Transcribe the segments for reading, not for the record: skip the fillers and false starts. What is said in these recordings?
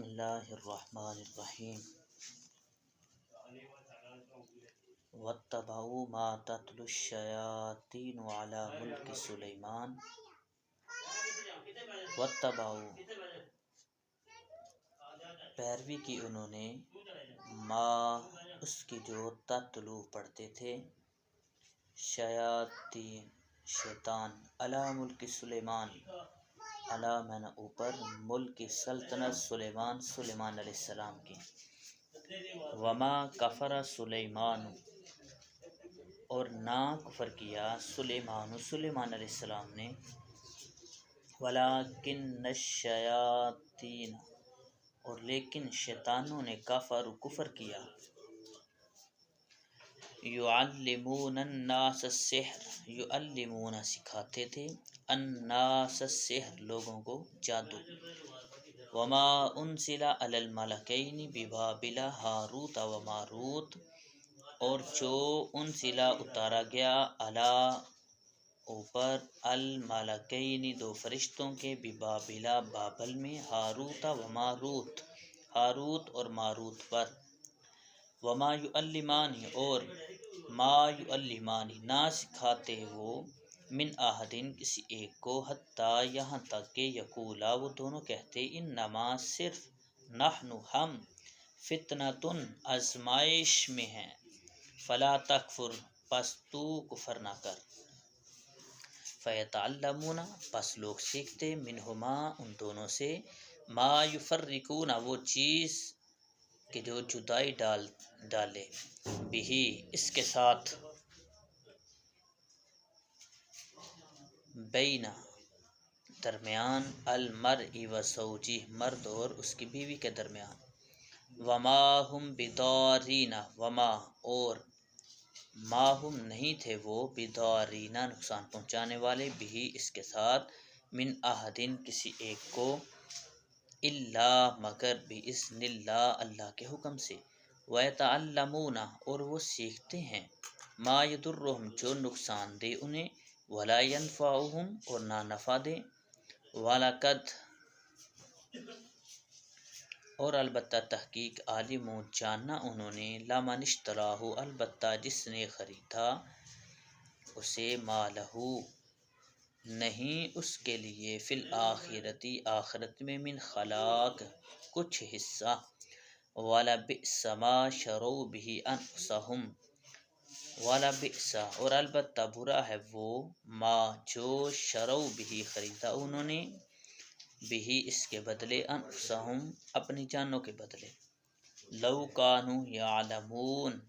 بسم اللہ الرحمن الرحیم واتبعوا ما تتلو الشیاطین علی ملک سلیمان واتبعوا پیروی کی انہوں نے ما اس کی جو تتلو پڑھتے تھے شیاطین شیطان علی ملک سلیمان علی من اوپر ملک کی سلطنت سلیمان علیہ السلام کی وما کفر سلیمان اور نہ کفر کیا سلیمان علیہ السلام نے ولکن الشیاطین اور لیکن شیطانوں نے کفر کیا یعلمون الناس السحر یعلمون سکھاتے تھے الناس السحر لوگوں کو جادو وما انزل علی الملکین ببابل ہاروت و ماروت اور جو انزل اتارا گیا علی اوپر الملکین دو فرشتوں کے ببابل بابل میں ہاروت و ماروت ہاروت اور ماروت پر وما یعلمان اور ما یعلمان نہ سکھاتے وہ من احدین کسی ایک کو حتیٰ یہاں تک کہ یقولا وہ دونوں کہتے انما صرف نحن ہم فتنۃ آزمائش میں ہیں فلا تکفر پس تو کفر نہ کر فیتعلمون پس لوگ سیکھتے منہما ان دونوں سے ما یفرقون وہ چیز کہ جو جدائی ڈالے بھی اس کے ساتھ بین درمیان المرء و زوجہ مرد اور اس کی بیوی کے درمیان وما ہم بضارین وما اور ما ہم نہیں تھے وہ بضارین نقصان پہنچانے والے بھی اس کے ساتھ من احدین کسی ایک کو الا مگر باذن اللہ اللہ کے حکم سے ویتعلمون اور وہ سیکھتے ہیں ما یضرہم جو نقصان دے انہیں ولا ینفعہم اور نہ نفع دے وَلَقَدْ اور البتہ تحقیق عالم جاننا انہوں نے لمن اشتراہ البتہ جس نے خریدا اسے ما لہو نہیں اس کے لیے فی الآخرتی آخرت میں من خلاق کچھ حصہ وَلَبِئْسَ مَا شَرَوْا بِهِ أَنفُسَهُمْ وَلَبِئْسَ اور البتہ برا ہے وہ ما جو شروا بھی خریدا انہوں نے بھی اس کے بدلے انفسہم اپنی جانوں کے بدلے لو کانوا یعلمون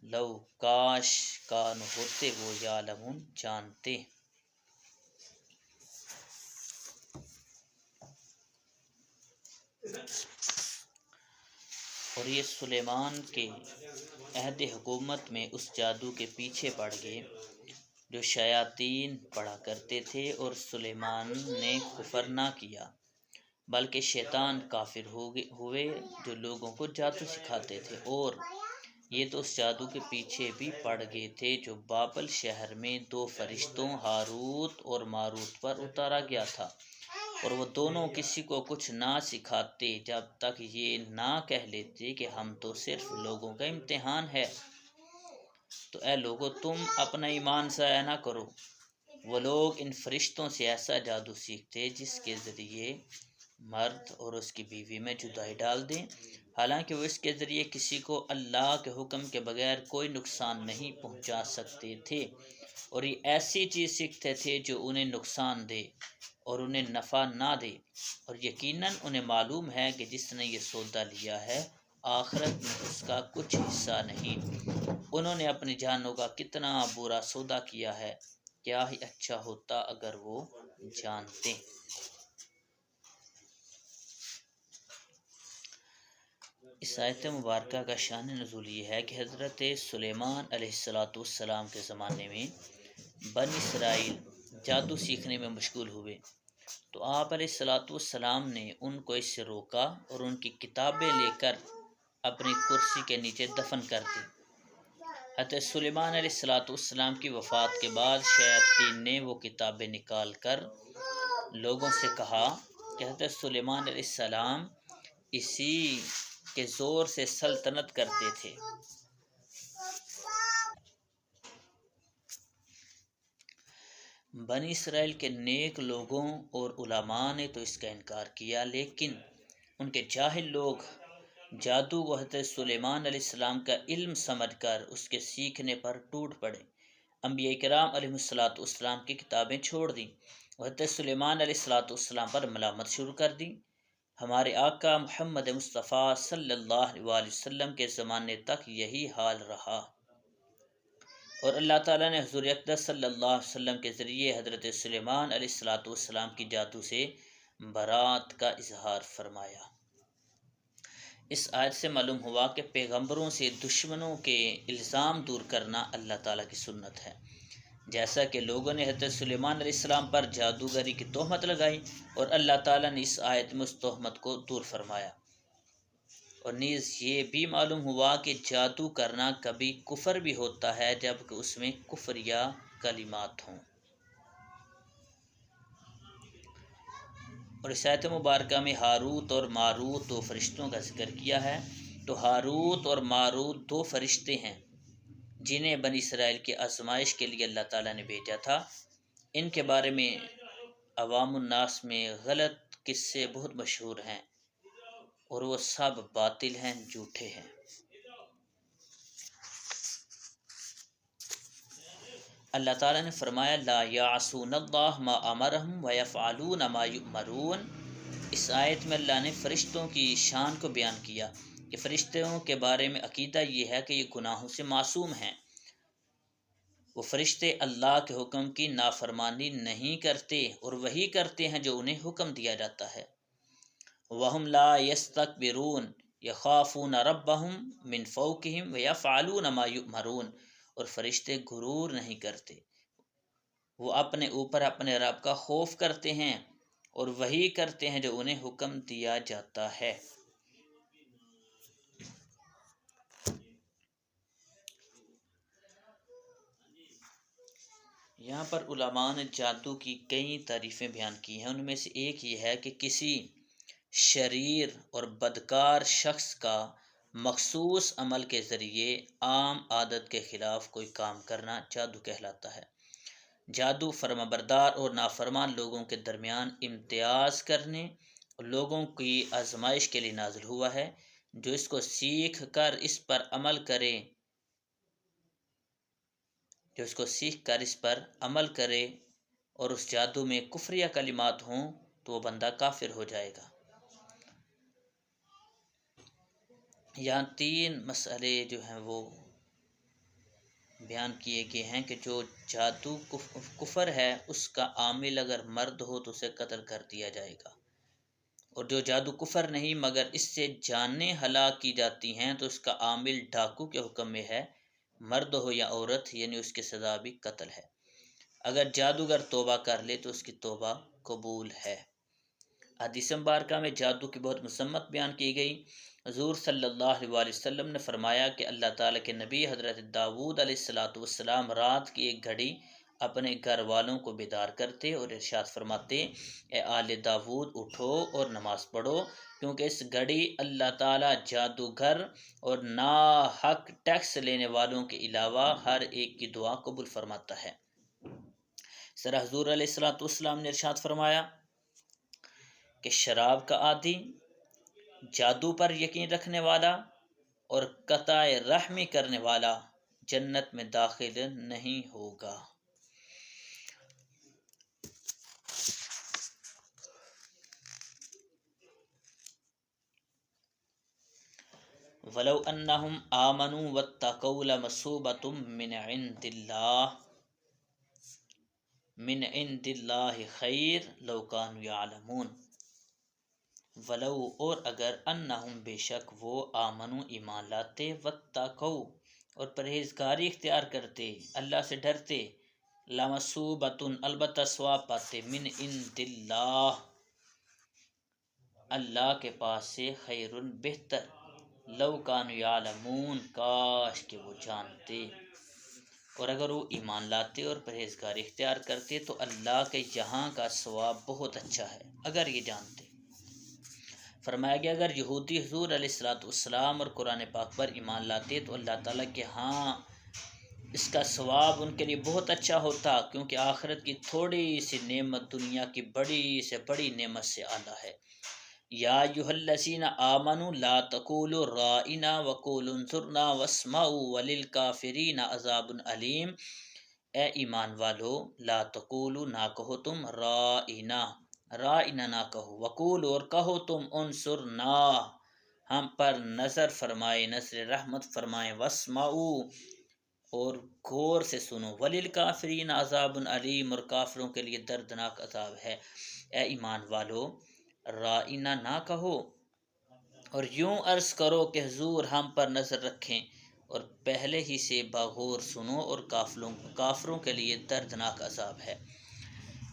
لو کاش کانوا ہوتے وہ یعلمون جانتے اور یہ سلیمان کے عہد حکومت میں اس جادو کے پیچھے پڑ گئے جو شیاطین پڑھا کرتے تھے اور سلیمان نے کفر نہ کیا بلکہ شیطان کافر ہوئے جو لوگوں کو جادو سکھاتے تھے اور یہ تو اس جادو کے پیچھے بھی پڑ گئے تھے جو بابل شہر میں دو فرشتوں ہاروت اور ماروت پر اتارا گیا تھا اور وہ دونوں کسی کو کچھ نہ سکھاتے جب تک یہ نہ کہہ لیتے کہ ہم تو صرف لوگوں کا امتحان ہے تو اے لوگو تم اپنا ایمان ضائع نہ کرو وہ لوگ ان فرشتوں سے ایسا جادو سیکھتے جس کے ذریعے مرد اور اس کی بیوی میں جدائی ڈال دیں حالانکہ وہ اس کے ذریعے کسی کو اللہ کے حکم کے بغیر کوئی نقصان نہیں پہنچا سکتے تھے اور یہ ایسی چیز سیکھتے تھے جو انہیں نقصان دے اور انہیں نفع نہ دے اور یقیناً انہیں معلوم ہے کہ جس نے یہ سودا لیا ہے آخرت میں اس کا کچھ حصہ نہیں انہوں نے اپنی جانوں کا کتنا برا سودا کیا ہے کیا ہی اچھا ہوتا اگر وہ جانتے اس آیت مبارکہ کا شان نزول یہ ہے کہ حضرت سلیمان علیہ السلام کے زمانے میں بنی اسرائیل جادو سیکھنے میں مشغول ہوئے تو آپ علیہ السلام نے ان کو اس سے روکا اور ان کی کتابیں لے کر اپنی کرسی کے نیچے دفن کر دی حضرت سلیمان علیہ السلام کی وفات کے بعد شیاطین نے وہ کتابیں نکال کر لوگوں سے کہا کہ حضرت سلیمان علیہ السلام اسی کے زور سے سلطنت کرتے تھے۔ بنی اسرائیل کے نیک لوگوں اور علماء نے تو اس کا انکار کیا، لیکن ان کے جاہل لوگ جادو کو حضرت سلیمان علیہ السلام کا علم سمجھ کر اس کے سیکھنے پر ٹوٹ پڑے۔ انبیاء کرام علیہ السلام کی کتابیں چھوڑ دیں، حضرت سلیمان علیہ السلام پر ملامت شروع کر دی۔ ہمارے آقا محمد مصطفیٰ صلی اللہ علیہ وسلم کے زمانے تک یہی حال رہا، اور اللہ تعالیٰ نے حضور اقدس صلی اللہ علیہ وسلم کے ذریعے حضرت سلیمان علیہ السلام کی جادو سے برات کا اظہار فرمایا۔ اس آیت سے معلوم ہوا کہ پیغمبروں سے دشمنوں کے الزام دور کرنا اللہ تعالیٰ کی سنت ہے، جیسا کہ لوگوں نے حضرت سلیمان علیہ السلام پر جادوگری کی تہمت لگائی، اور اللہ تعالیٰ نے اس آیت میں اس تہمت کو دور فرمایا۔ اور نیز یہ بھی معلوم ہوا کہ جادو کرنا کبھی کفر بھی ہوتا ہے جبکہ اس میں کفریہ کلمات ہوں۔ اور اس آیت مبارکہ میں ہاروت اور ماروت دو فرشتوں کا ذکر کیا ہے۔ تو ہاروت اور ماروت دو فرشتے ہیں جنہیں بنی اسرائیل کی آزمائش کے لیے اللہ تعالیٰ نے بھیجا تھا۔ ان کے بارے میں عوام الناس میں غلط قصے بہت مشہور ہیں، اور وہ سب باطل ہیں، جھوٹے ہیں۔ اللہ تعالیٰ نے فرمایا لا یعصون اللہ ما امرہم ویفعلون ما یؤمرون۔ اس آیت میں اللہ نے فرشتوں کی شان کو بیان کیا کہ فرشتوں کے بارے میں عقیدہ یہ ہے کہ یہ گناہوں سے معصوم ہیں، وہ فرشتے اللہ کے حکم کی نافرمانی نہیں کرتے اور وہی کرتے ہیں جو انہیں حکم دیا جاتا ہے۔ وَهُمْ لَا يَسْتَكْبِرُونَ يَخَافُونَ رَبَّهُمْ مِنْ فَوْقِهِمْ وَيَفْعَلُونَ مَا يُؤْمَرُونَ۔ اور فرشتے غرور نہیں کرتے، وہ اپنے اوپر اپنے رب کا خوف کرتے ہیں اور وہی کرتے ہیں جو انہیں حکم دیا جاتا ہے۔ یہاں پر علماء نے جادو کی کئی تعریفیں بیان کی ہیں۔ ان میں سے ایک یہ ہے کہ کسی شریر اور بدکار شخص کا مخصوص عمل کے ذریعے عام عادت کے خلاف کوئی کام کرنا جادو کہلاتا ہے۔ جادو فرمانبردار اور نافرمان لوگوں کے درمیان امتیاز کرنے اور لوگوں کی آزمائش کے لیے نازل ہوا ہے۔ جو اس کو سیکھ کر اس پر عمل کرے اور اس جادو میں کفریہ کلمات ہوں تو وہ بندہ کافر ہو جائے گا۔ یہاں تین مسئلے جو ہیں وہ بیان کیے گئے ہیں کہ جو جادو کفر ہے اس کا عامل اگر مرد ہو تو اسے قتل کر دیا جائے گا، اور جو جادو کفر نہیں مگر اس سے جانیں ہلاک کی جاتی ہیں تو اس کا عامل ڈاکو کے حکم میں ہے، مرد ہو یا عورت، یعنی اس کی سزا بھی قتل ہے۔ اگر جادوگر توبہ کر لے تو اس کی توبہ قبول ہے۔ حدیث مبارکہ میں جادو کی بہت مذمت بیان کی گئی۔ حضور صلی اللہ علیہ وسلم نے فرمایا کہ اللہ تعالیٰ کے نبی حضرت داؤد علیہ السلام رات کی ایک گھڑی اپنے گھر والوں کو بیدار کرتے اور ارشاد فرماتے، اے آل داؤد اٹھو اور نماز پڑھو، کیونکہ اس گھڑی اللہ تعالیٰ جادوگر اور ناحق ٹیکس لینے والوں کے علاوہ ہر ایک کی دعا قبول فرماتا ہے۔ سر حضور علیہ السلام نے ارشاد فرمایا کہ شراب کا عادی، جادو پر یقین رکھنے والا اور قطع رحمی کرنے والا جنت میں داخل نہیں ہوگا۔ وَلَوْ أَنَّهُمْ آمَنُوا وَاتَّقَوْا لَمَثُوبَةٌ مِّنْ عِندِ اللَّهِ خَيْرٌ لَوْ كَانُوا يَعْلَمُونَ۔ ولو اور اگر انہم بے شک وہ آمنو ایمان لاتے، واتقوا اور پرہیزگاری اختیار کرتے، اللہ سے ڈرتے، لمثوبۃ البتہ ثواب پاتے، من عند اللہ کے پاس سے، خیر بہتر، لو کانوا یعلمون کاش کہ وہ جانتے۔ اور اگر وہ ایمان لاتے اور پرہیزگاری اختیار کرتے تو اللہ کے یہاں کا ثواب بہت اچھا ہے، اگر یہ جانتے۔ فرمایا گیا اگر یہودی حضور علیہ الصلوۃ والسلام اور قرآن پاک پر ایمان لاتے تو اللہ تعالیٰ کے ہاں اس کا ثواب ان کے لیے بہت اچھا ہوتا، کیونکہ آخرت کی تھوڑی سی نعمت دنیا کی بڑی سے بڑی نعمت سے اعلیٰ ہے۔ یا ایھا الذین آمنوا لا تقولوا رائنا وقولوا انظرنا واسمعوا وللکافرین عذاب علیم، اے ایمان والو لا تقولوا نہ کہو تم رائنا نہ کہو، وقولوا اور کہو تم انصرنا ہم پر نظر فرمائے، نظر رحمت فرمائے، واسمعوا اور غور سے سنو، وللکافرین عذاب علیم اور کافروں کے لیے دردناک عذاب ہے۔ اے ایمان والو رائنا نہ کہو اور یوں عرض کرو کہ حضور ہم پر نظر رکھیں، اور پہلے ہی سے باغور سنو، اور کافروں کے لیے دردناک عذاب ہے۔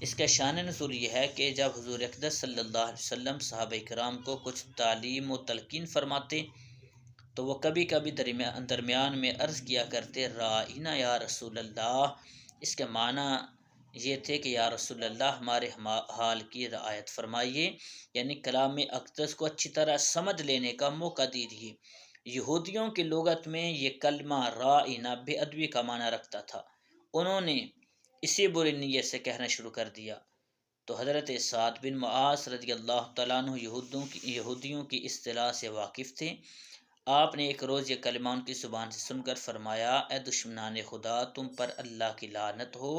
اس کا شان نزول یہ ہے کہ جب حضور اقدس صلی اللہ علیہ وسلم صحابہ کرام کو کچھ تعلیم و تلقین فرماتے تو وہ کبھی کبھی درمیان میں عرض کیا کرتے رائنا یا رسول اللہ۔ اس کے معنی یہ تھے کہ یا رسول اللہ ہمارے حال کی رعایت فرمائیے، یعنی کلام اقدس کو اچھی طرح سمجھ لینے کا موقع دیجیے۔ یہودیوں کی لغت میں یہ کلمہ رائنا بے ادبی کا معنی رکھتا تھا، انہوں نے اسی بری نیت سے کہنا شروع کر دیا تو حضرت سعد بن معاذ رضی اللہ تعالیٰ عنہ یہودیوں کی اصطلاح سے واقف تھے۔ آپ نے ایک روز یہ کلمہ ان کی زبان سے سن کر فرمایا اے دشمنان خدا تم پر اللہ کی لعنت ہو،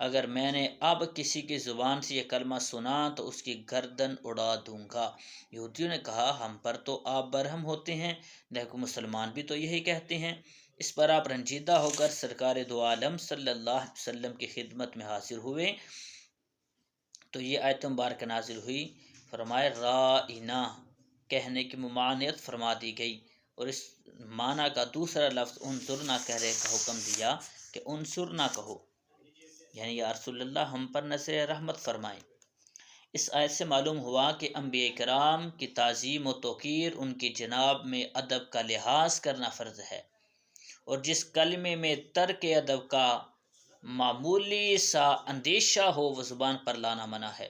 اگر میں نے اب کسی کی زبان سے یہ کلمہ سنا تو اس کی گردن اڑا دوں گا۔ یہودیوں نے کہا ہم پر تو آپ برہم ہوتے ہیں، لیکن مسلمان بھی تو یہی کہتے ہیں۔ اس پر آپ رنجیدہ ہو کر سرکار دو عالم صلی اللہ علیہ وسلم کی خدمت میں حاضر ہوئے تو یہ آیت مبارکہ نازل ہوئی، فرمایا رائنا کہنے کی ممانعت فرما دی گئی، اور اس معنی کا دوسرا لفظ انظرنا کہنے کا حکم دیا کہ انصرنا کہو، یعنی یا رسول اللہ ہم پر نظر رحمت فرمائیں۔ اس آیت سے معلوم ہوا کہ انبیاء کرام کی تعظیم و توقیر، ان کی جناب میں ادب کا لحاظ کرنا فرض ہے، اور جس کلمے میں ترک ادب کا معمولی سا اندیشہ ہو وہ زبان پر لانا منع ہے۔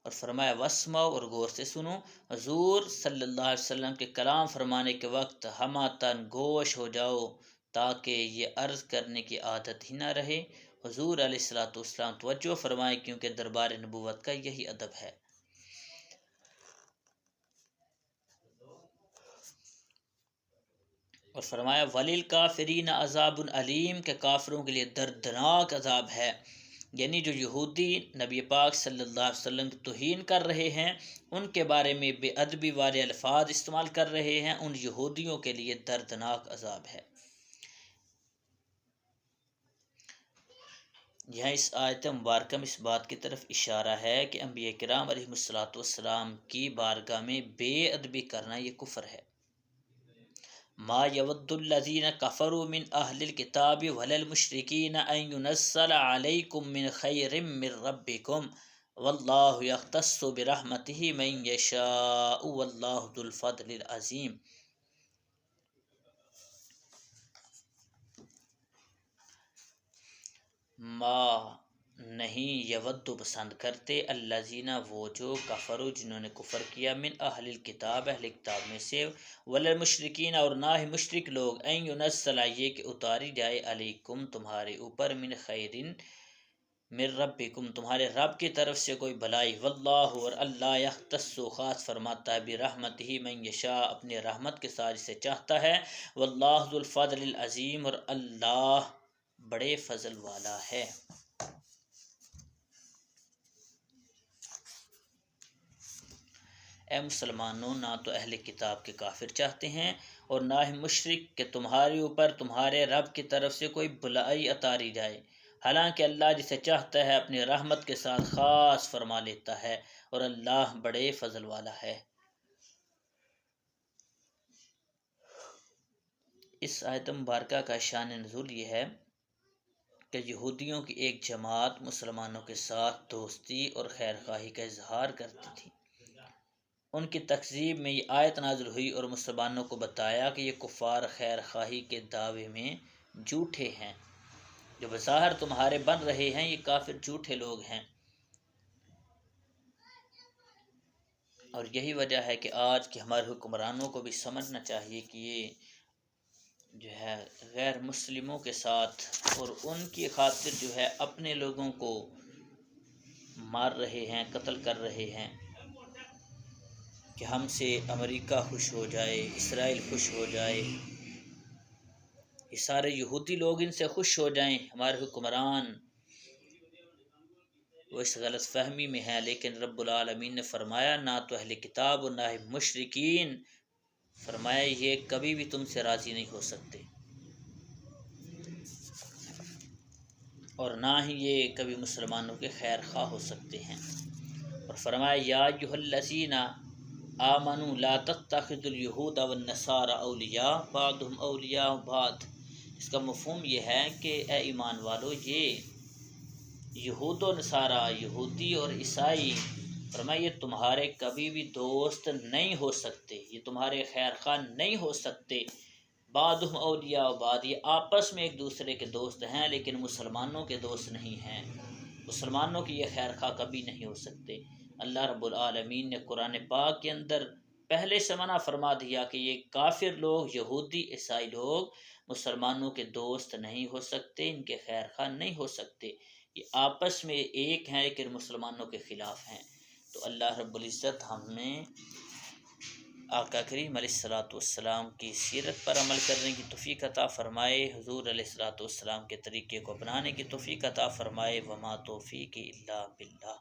اور فرمایا واسمعوا اور غور سے سنو، حضور صلی اللہ علیہ وسلم کے کلام فرمانے کے وقت ہماتن گوش ہو جاؤ تاکہ یہ عرض کرنے کی عادت ہی نہ رہے۔ حضور علیہ الصلوۃ والسلام توجہ فرمائیں کیونکہ دربار نبوت کا یہی ادب ہے۔ اور فرمایا وللکافرین عذاب علیم کہ کافروں کے لیے دردناک عذاب ہے، یعنی جو یہودی نبی پاک صلی اللہ علیہ وسلم کی توہین کر رہے ہیں، ان کے بارے میں بے ادبی والے الفاظ استعمال کر رہے ہیں، ان یہودیوں کے لیے دردناک عذاب ہے۔ یہاں اس آیت مبارکہ میں اس بات کی طرف اشارہ ہے کہ انبیاء کرام علیہ الصلوۃ والسلام کی بارگاہ میں بے ادبی کرنا یہ کفر ہے۔ ما یود الذین کفروا من اہل الکتاب ولا المشرکین ان ینزل علیکم من خیر من ربکم واللہ یختص برحمتہ من یشاء واللہ ذو الفضل العظیم۔ ما نہیں یود پسند کرتے الذین وہ جو کفروا جنہوں نے کفر کیا من اہل الکتاب اہل کتاب میں سے، ولا المشرکین اور نہ ہی مشرک لوگ، ان ینزل یہ کہ اتاری جائے علیکم تمہارے اوپر من خیرن من ربکم تمہارے رب کی طرف سے کوئی بھلائی، واللہ اور اللہ یختص خاص فرماتا ہے برحمتہ من یشاء اپنی رحمت کے ساتھ جسے چاہتا ہے، واللہ ذو الفضل العظیم اور اللہ بڑے فضل والا ہے۔ اے مسلمانوں نہ تو اہل کتاب کے کافر چاہتے ہیں اور نہ ہی مشرک کہ تمہارے اوپر تمہارے رب کی طرف سے کوئی بھلائی اتاری جائے، حالانکہ اللہ جسے چاہتا ہے اپنی رحمت کے ساتھ خاص فرما لیتا ہے، اور اللہ بڑے فضل والا ہے۔ اس آیت مبارکہ کا شان نزول یہ ہے کہ یہودیوں کی ایک جماعت مسلمانوں کے ساتھ دوستی اور خیر خواہی کا اظہار کرتی تھی۔ ان کی تکذیب میں یہ آیت نازل ہوئی اور مسلمانوں کو بتایا کہ یہ کفار خیر خواہی کے دعوے میں جھوٹے ہیں۔ جو بظاہر تمہارے بن رہے ہیں یہ کافر جھوٹے لوگ ہیں۔ اور یہی وجہ ہے کہ آج کے ہمارے حکمرانوں کو بھی سمجھنا چاہیے کہ یہ جو ہے غیر مسلموں کے ساتھ اور ان کی خاطر جو ہے اپنے لوگوں کو مار رہے ہیں، قتل کر رہے ہیں، کہ ہم سے امریکہ خوش ہو جائے، اسرائیل خوش ہو جائے، یہ سارے یہودی لوگ ان سے خوش ہو جائیں، ہمارے حکمران وہ اس غلط فہمی میں ہیں۔ لیکن رب العالمین نے فرمایا نہ تو اہل کتاب اور نہ ہی مشرکین، فرمایا یہ کبھی بھی تم سے راضی نہیں ہو سکتے، اور نہ ہی یہ کبھی مسلمانوں کے خیر خواہ ہو سکتے ہیں۔ اور فرمایا یا ایھا الذین آمنوا لا تتخذوا اليہود والنصارى اولیاء بعضهم اولیاء بعض۔ اس کا مفہوم یہ ہے کہ اے ایمان والو، یہ یہود و نصارہ، یہودی اور عیسائی، فرمایا یہ تمہارے کبھی بھی دوست نہیں ہو سکتے، یہ تمہارے خیر خواہ نہیں ہو سکتے۔ بعضهم اولیاء بعض، یہ آپس میں ایک دوسرے کے دوست ہیں لیکن مسلمانوں کے دوست نہیں ہیں، مسلمانوں کی یہ خیر خواہ کبھی نہیں ہو سکتے۔ اللہ رب العالمین نے قرآن پاک کے اندر پہلے سے منع فرما دیا کہ یہ کافر لوگ، یہودی عیسائی لوگ مسلمانوں کے دوست نہیں ہو سکتے، ان کے خیر خواہ نہیں ہو سکتے، یہ آپس میں ایک ہیں لیکن مسلمانوں کے خلاف ہیں۔ تو اللہ رب العزت ہمیں آقا کریم علیہ الصلوۃ والسلام کی سیرت پر عمل کرنے کی توفیق عطا فرمائے، حضور علیہ الصلوۃ والسلام کے طریقے کو اپنانے کی توفیق عطا فرمائے۔ وما توفیقی الا باللہ۔